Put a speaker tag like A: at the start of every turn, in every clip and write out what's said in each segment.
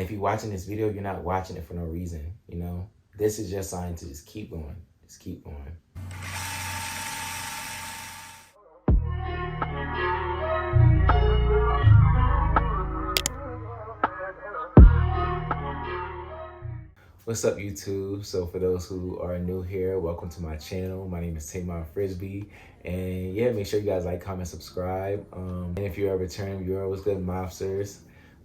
A: If you're watching this video, you're not watching it for no reason, you know? This is your sign to just keep going. Just keep going. What's up, YouTube? So for those who are new here, welcome to my channel. My name is Tamon Frisby. And yeah, make sure you guys like, comment, subscribe. And if you're a returning viewer, what's good, mobsters?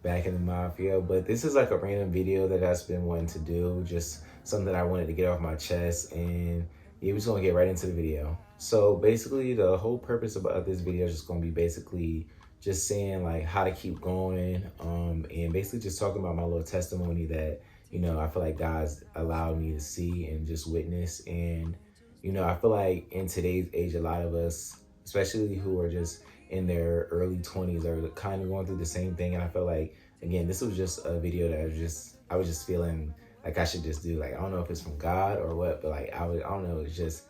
A: Back in the mafia. But this is like a random video that I've been wanting to do. Just something that I wanted to get off my chest. And yeah, we're just gonna get right into the video. So basically the whole purpose about this video is just gonna be basically just saying like how to keep going. And basically just talking about my little testimony that, you know, I feel like God's allowed me to see and just witness. And, you know, I feel like in today's age, a lot of us, especially who are just in their early 20s, are kind of going through the same thing. And I feel like, again, this was just a video that I was just feeling like I should just do. Like, I don't know if it's from God or what, but like, I don't know, it's just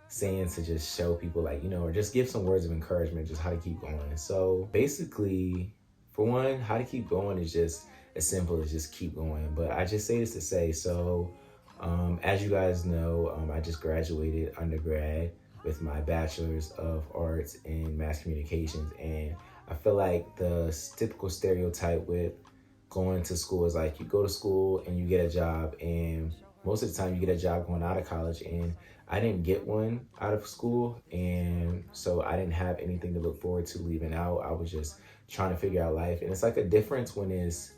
A: saying to just show people like, you know, or just give some words of encouragement, just how to keep going. So basically, for one, how to keep going is just as simple as just keep going. But I just say this to say, so as you guys know, I just graduated undergrad with my bachelor's of arts in mass communications. And I feel like the typical stereotype with going to school is like you go to school and you get a job, and most of the time you get a job going out of college. And I didn't get one out of school, and so I didn't have anything to look forward to leaving out. I was just trying to figure out life. And it's like a difference when it's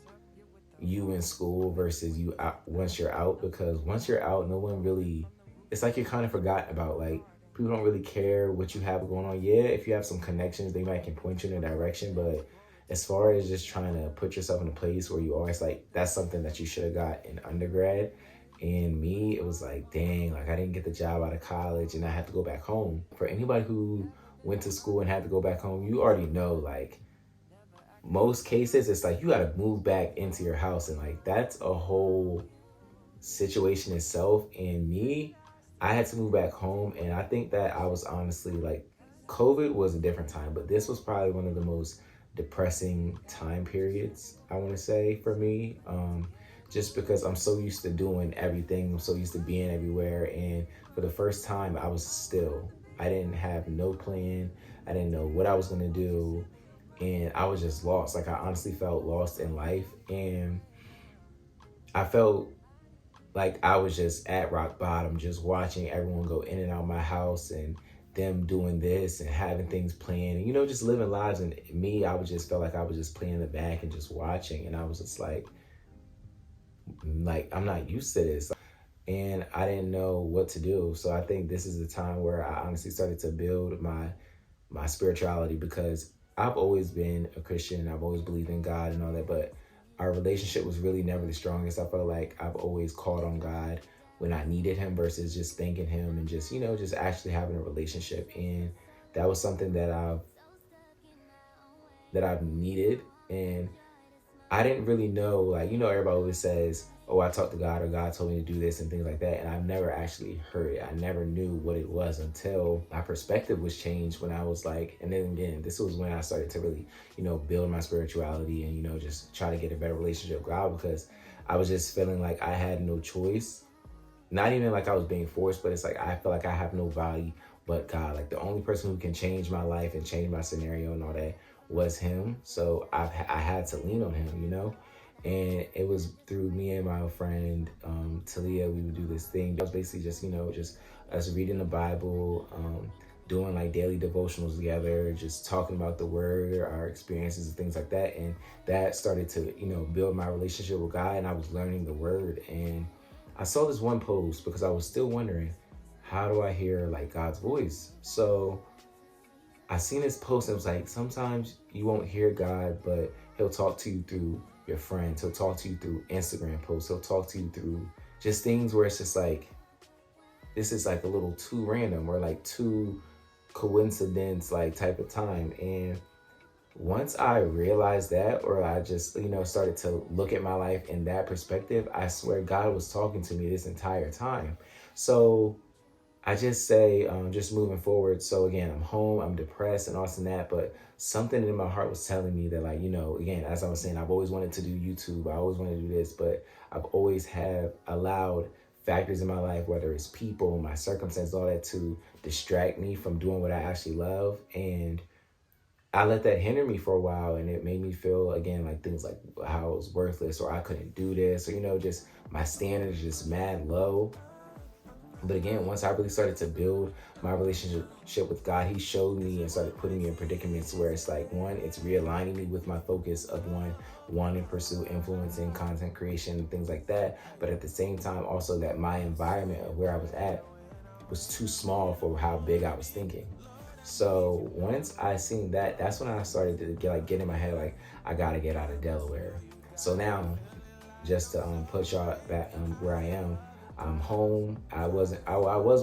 A: you in school versus you out once you're out, because once you're out, no one really, it's like you're kind of forgotten about. Like, people don't really care what you have going on. Yeah, if you have some connections, they might can point you in a direction, but as far as just trying to put yourself in a place where you are, it's like that's something that you should have got in undergrad. And me, it was like, dang, like I didn't get the job out of college and I had to go back home. For anybody who went to school and had to go back home, you already know, like, most cases, it's like you got to move back into your house, and like that's a whole situation itself. And me, I had to move back home, and I think that I was honestly like, COVID was a different time, but this was probably one of the most depressing time periods, I want to say, for me. Just because I'm so used to doing everything, I'm so used to being everywhere, and for the first time, I didn't have no plan. I didn't know what I was gonna do. And I was just lost. Like, I honestly felt lost in life. And I felt like I was just at rock bottom, just watching everyone go in and out of my house and them doing this and having things planned and, you know, just living lives. And me, I would just felt like I was just playing in the back and just watching. And I was just like, I'm not used to this. And I didn't know what to do. So I think this is the time where I honestly started to build my spirituality, because I've always been a Christian. I've always believed in God and all that, but our relationship was really never the strongest. I felt like I've always called on God when I needed him versus just thanking him and just, you know, just actually having a relationship. And that was something that I've needed. And I didn't really know, like, you know, everybody always says, oh, I talked to God, or God told me to do this and things like that. And I've never actually heard it. I never knew what it was until my perspective was changed when I was like, and then again, this was when I started to really, you know, build my spirituality and, you know, just try to get a better relationship with God, because I was just feeling like I had no choice. Not even like I was being forced, but it's like I feel like I have no value but God. Like, the only person who can change my life and change my scenario and all that was him. So I had to lean on him, you know? And it was through me and my friend, Talia, we would do this thing. It was basically just, you know, just us reading the Bible, doing like daily devotionals together, just talking about the word, our experiences and things like that. And that started to, you know, build my relationship with God, and I was learning the word. And I saw this one post because I was still wondering, how do I hear like God's voice? So I seen this post and it was like, sometimes you won't hear God, but he'll talk to you through your friends. He'll talk to you through Instagram posts. He'll talk to you through just things where it's just like, this is like a little too random or like too coincidence like type of time. And once I realized that, or I just, you know, started to look at my life in that perspective, I swear God was talking to me this entire time. So I just say, just moving forward. So again, I'm home, I'm depressed and all this and that, but something in my heart was telling me that, like, again, as I was saying, I've always wanted to do YouTube. I always wanted to do this, but I've always have allowed factors in my life, whether it's people, my circumstances, all that, to distract me from doing what I actually love. And I let that hinder me for a while, and it made me feel, again, like things like how I was worthless, or I couldn't do this, or, just my standards just mad low. But again, once I really started to build my relationship with God, he showed me and started putting me in predicaments where it's like, one, it's realigning me with my focus of wanting to pursue influencing, content creation, and things like that. But at the same time, also that my environment of where I was at was too small for how big I was thinking. So once I seen that, that's when I started to get in my head, like, I gotta get out of Delaware. So now, just to put y'all back where I am, I'm home. I was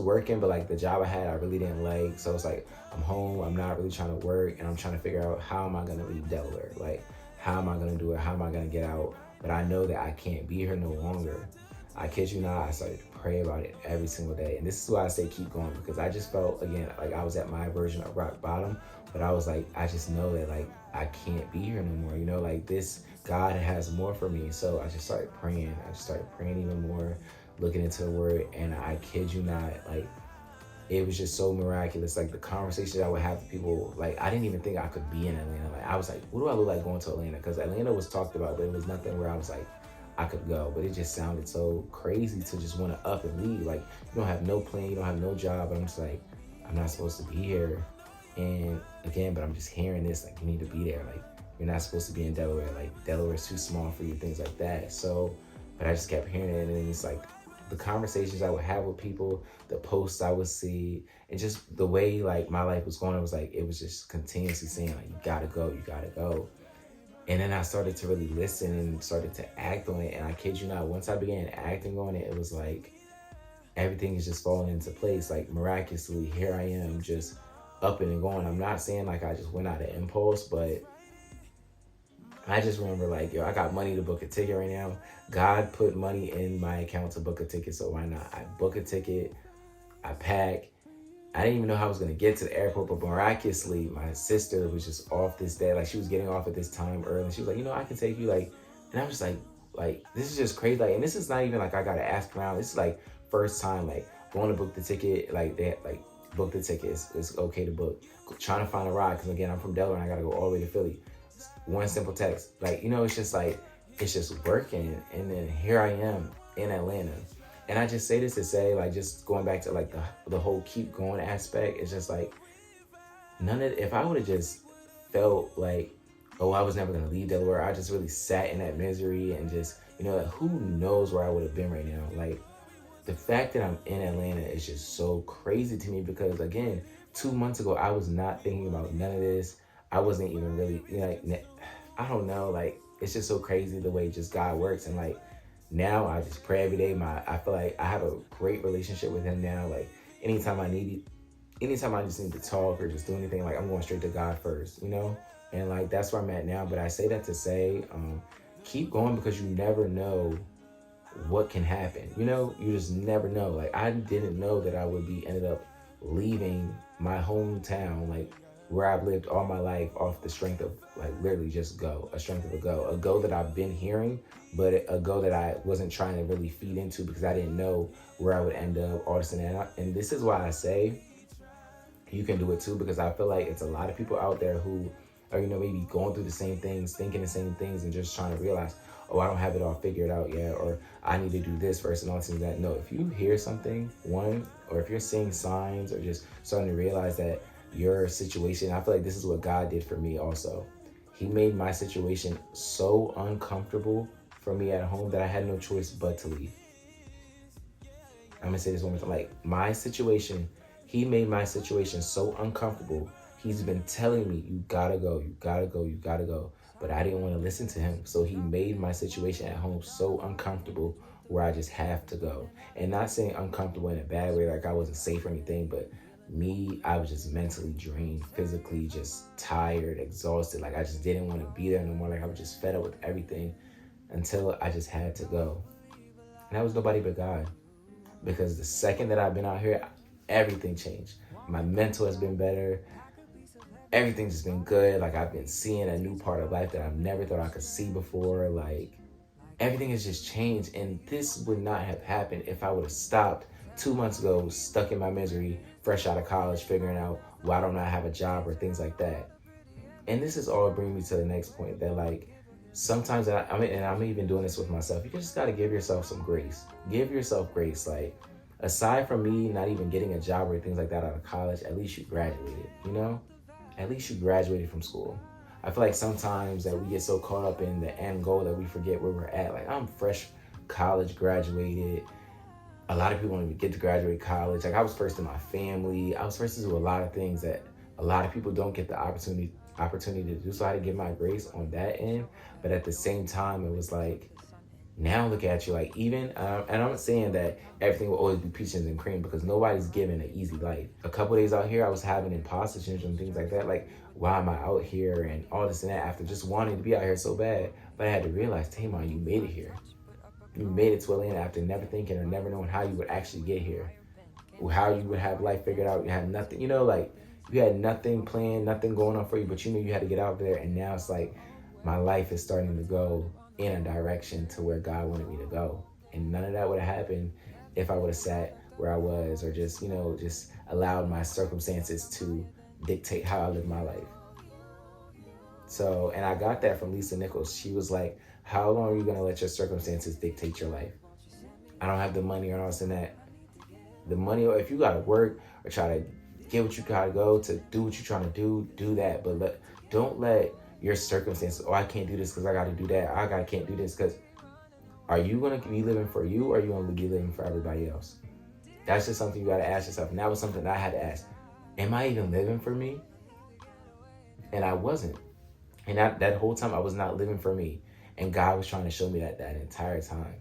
A: working, but like the job I had, I really didn't like. So it's like, I'm home, I'm not really trying to work, and I'm trying to figure out, how am I gonna leave Delaware? Like, how am I gonna do it? How am I gonna get out? But I know that I can't be here no longer. I kid you not, I started to pray about it every single day. And this is why I say keep going, because I just felt, again, like I was at my version of rock bottom, but I was like, I just know that, like, I can't be here no more. Like, this, God has more for me. So I just started praying. I just started praying even more, looking into the word, and I kid you not, like, it was just so miraculous. Like, the conversations I would have with people, like, I didn't even think I could be in Atlanta. Like, I was like, what do I look like going to Atlanta? Because Atlanta was talked about, but it was nothing where I was like, I could go. But it just sounded so crazy to just want to up and leave. Like, you don't have no plan, you don't have no job, but I'm just like, I'm not supposed to be here. And again, but I'm just hearing this, like, you need to be there. Like, you're not supposed to be in Delaware. Like, Delaware is too small for you, things like that. So, but I just kept hearing it, and then it's like, the conversations I would have with people, the posts I would see, and just the way, like, my life was going, it was like, it was just continuously saying, like, you gotta go, you gotta go. And then I started to really listen and started to act on it. And I kid you not, once I began acting on it, it was like, everything is just falling into place. Like, miraculously, here I am, just up and going. I'm not saying like I just went out of impulse, but I just remember, like, yo, I got money to book a ticket right now. God put money in my account to book a ticket, so why not? I book a ticket, I pack. I didn't even know how I was gonna get to the airport, but miraculously, my sister was just off this day. Like, she was getting off at this time early. She was like, I can take you, like, and I was just like, this is just crazy. Like, and this is not even like I gotta ask around. This is like first time, like, going to book the ticket. Like, they like book the ticket. It's okay to book. Trying to find a ride, because again, I'm from Delaware and I gotta go all the way to Philly. One simple text, like, it's just like, it's just working. And then here I am in Atlanta. And I just say this to say, like, just going back to like the whole keep going aspect, it's just like, if I would have just felt like, oh, I was never gonna leave Delaware, I just really sat in that misery and just, who knows where I would have been right now. Like, the fact that I'm in Atlanta is just so crazy to me, because again, 2 months ago, I was not thinking about none of this. I wasn't even really, like, I don't know, like, it's just so crazy the way just God works. And like, now I just pray every day. I feel like I have a great relationship with him now. Like, anytime I just need to talk or just do anything, like, I'm going straight to God first, And like, that's where I'm at now. But I say that to say, keep going, because you never know what can happen. You just never know. Like, I didn't know that I would be ended up leaving my hometown, like, where I've lived all my life, off the strength of, like, literally just a strength of a go that I've been hearing, but a go that I wasn't trying to really feed into, because I didn't know where I would end up, all this and that. And this is why I say you can do it too, because I feel like it's a lot of people out there who are, maybe going through the same things, thinking the same things, and just trying to realize, oh, I don't have it all figured out yet, or I need to do this first and all things that. No, if you hear something, or if you're seeing signs, or just starting to realize that your situation, I feel like this is what God did for me also. He made my situation so uncomfortable for me at home that I had no choice but to leave. I'm gonna say this one more time. Like, my situation, he made my situation so uncomfortable. He's been telling me, you gotta go, you gotta go, you gotta go. But I didn't want to listen to him. So he made my situation at home so uncomfortable where I just have to go. And not saying uncomfortable in a bad way, like I wasn't safe or anything, but I was just mentally drained, physically just tired, exhausted. Like, I just didn't want to be there no more. Like, I was just fed up with everything until I just had to go. And that was nobody but God. Because the second that I've been out here, everything changed. My mental has been better. Everything's just been good. Like, I've been seeing a new part of life that I've never thought I could see before. Like, everything has just changed. And this would not have happened if I would have stopped 2 months ago, stuck in my misery, fresh out of college, figuring out why don't I have a job or things like that. And this is all bringing me to the next point that, like, sometimes, and I'm even doing this with myself, you just got to give yourself some grace. Give yourself grace. Like, aside from me not even getting a job or things like that out of college, at least you graduated, you know? At least you graduated from school. I feel like sometimes that we get so caught up in the end goal that we forget where we're at. Like, I'm fresh college graduated. A lot of people don't even get to graduate college. Like, I was first in my family. I was first to do a lot of things that a lot of people don't get the opportunity to do. So I had to give my grace on that end. But at the same time, it was like, now look at you. Like, even, and I'm not saying that everything will always be peaches and cream, because nobody's given an easy life. A couple days out here, I was having imposter syndrome and things like that. Like, why am I out here and all this and that, after just wanting to be out here so bad. But I had to realize, Tamon, you made it here. You made it to Atlanta after never thinking or never knowing how you would actually get here. How you would have life figured out. You had nothing, like, you had nothing planned, nothing going on for you, but you knew you had to get out there. And now it's like, my life is starting to go in a direction to where God wanted me to go. And none of that would have happened if I would have sat where I was, or just, just allowed my circumstances to dictate how I live my life. So, and I got that from Lisa Nichols. She was like, how long are you going to let your circumstances dictate your life? I don't have the money or all this and that. The money, or if you got to work or try to get what you got to go to do what you're trying to do that. But don't let your circumstances, I can't do this because I got to do that. I can't do this because, are you going to be living for you, or are you going to be living for everybody else? That's just something you got to ask yourself. And that was something that I had to ask. Am I even living for me? And I wasn't. And that whole time I was not living for me. And God was trying to show me that entire time,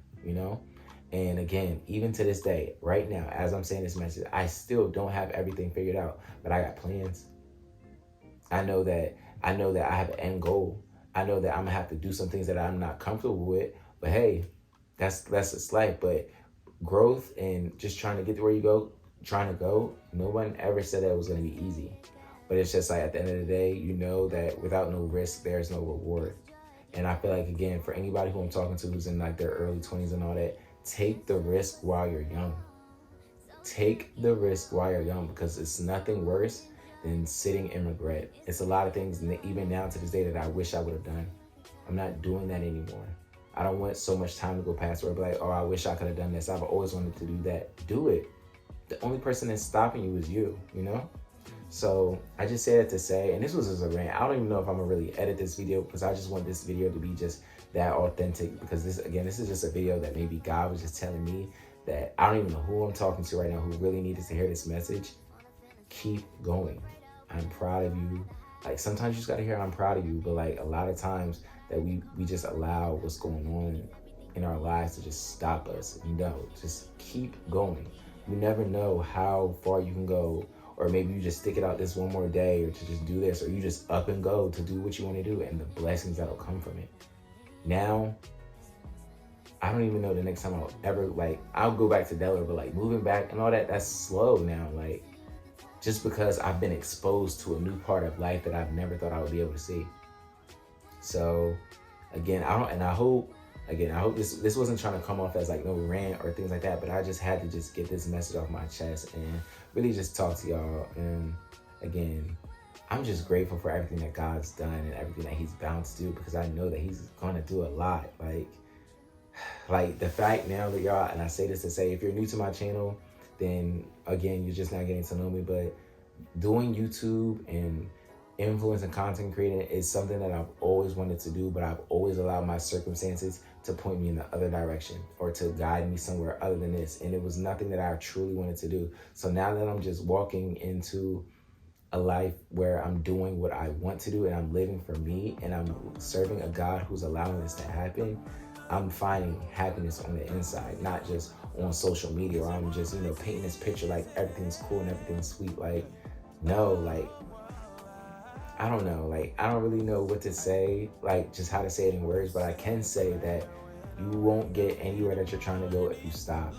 A: And again, even to this day, right now, as I'm saying this message, I still don't have everything figured out, but I got plans. I know that I have an end goal. I know that I'm gonna have to do some things that I'm not comfortable with, but hey, that's just life. But growth and just trying to get to where you trying to go, no one ever said that it was gonna be easy. But it's just like, at the end of the day, you know that without no risk, there's no reward. And I feel like, again, for anybody who I'm talking to who's in like their early 20s and all that, take the risk while you're young. Take the risk while you're young, because it's nothing worse than sitting in regret. It's a lot of things, even now to this day, that I wish I would have done. I'm not doing that anymore. I don't want so much time to go past where I'd be like, oh, I wish I could have done this. I've always wanted to do that. Do it. The only person that's stopping you is you, So I just say that to say, and this was just a rant. I don't even know if I'm gonna really edit this video, because I just want this video to be just that authentic, because this is just a video that maybe God was just telling me that I don't even know who I'm talking to right now who really needed to hear this message. Keep going. I'm proud of you. Like, sometimes you just gotta hear I'm proud of you, but like, a lot of times that we just allow what's going on in our lives to just stop us. No, just keep going. You never know how far you can go. Or maybe you just stick it out this one more day, or to just do this, or you just up and go to do what you want to do, and the blessings that'll come from it. Now, I don't even know the next time I'll ever, I'll go back to Delaware, but moving back and all that, that's slow now. Just because I've been exposed to a new part of life that I've never thought I would be able to see. So again, I hope this wasn't trying to come off as no rant or things like that, but I just had to just get this message off my chest and really just talk to y'all. And again, I'm just grateful for everything that God's done and everything that he's bound to do, because I know that he's going to do a lot. Like the fact now that y'all, and I say this to say, if you're new to my channel, then again, you're just not getting to know me, but doing YouTube and influence and content creating is something that I've always wanted to do, but I've always allowed my circumstances to point me in the other direction or to guide me somewhere other than this. And it was nothing that I truly wanted to do. So now that I'm just walking into a life where I'm doing what I want to do and I'm living for me and I'm serving a God who's allowing this to happen, I'm finding happiness on the inside, not just on social media, or I'm just, painting this picture like everything's cool and everything's sweet. No, I don't know. I don't really know what to say, just how to say it in words, but I can say that you won't get anywhere that you're trying to go if you stop.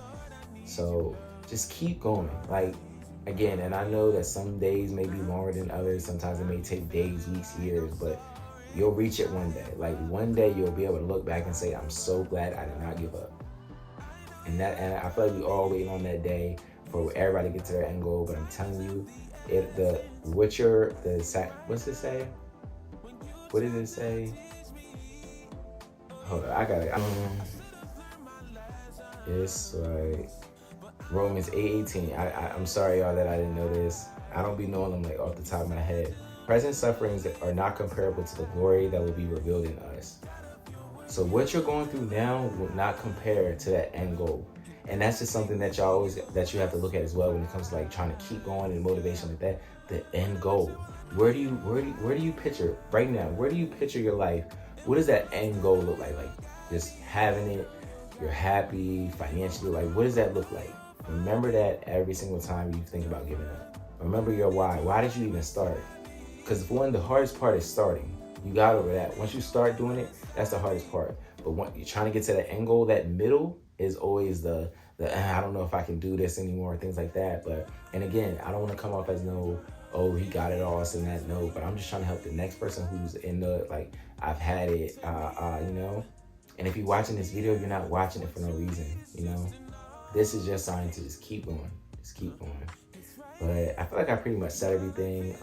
A: So just keep going. Again, and I know that some days may be longer than others. Sometimes it may take days, weeks, years, but you'll reach it one day. Like one day you'll be able to look back and say, I'm so glad I did not give up. And I feel like we all waiting on that day for everybody to get to their end goal. But I'm telling you, what's it say? What did it say? Hold on, I got it. It's like Romans 8:18. I'm sorry, y'all, that I didn't know this. I don't be knowing them like off the top of my head. Present sufferings are not comparable to the glory that will be revealed in us. So what you're going through now will not compare to that end goal. And that's just something that you have to look at as well when it comes to like trying to keep going and motivation like that. The end goal. Where do you picture right now? Where do you picture your life? What does that end goal look like? Like just having it, you're happy financially. Like what does that look like? Remember that every single time you think about giving up. Remember your why. Why did you even start? Because the hardest part is starting. You got over that. Once you start doing it, that's the hardest part. But when you're trying to get to that end goal, that middle is always the I don't know if I can do this anymore, things like that. And again, I don't want to come off as oh, he got it all, and that. No, but I'm just trying to help the next person who's in the, like, I've had it, you know? And if you're watching this video, you're not watching it for no reason, you know? This is your sign to just keep going. Just keep going. But I feel like I pretty much said everything.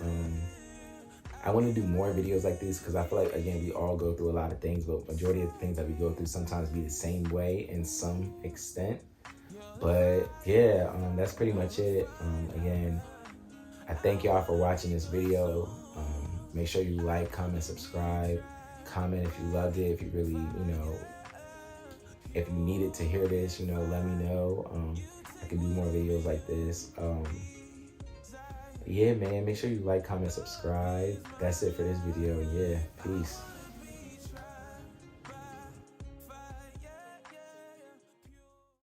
A: I want to do more videos like these because I feel like, again, we all go through a lot of things, but majority of the things that we go through sometimes be the same way in some extent. But yeah, that's pretty much it. Again, I thank y'all for watching this video. Make sure you like, comment, subscribe. Comment if you loved it, if you really, if you needed to hear this, let me know. I can do more videos like this. Yeah, man, make sure you like, comment, subscribe. That's it for this video. Yeah, peace.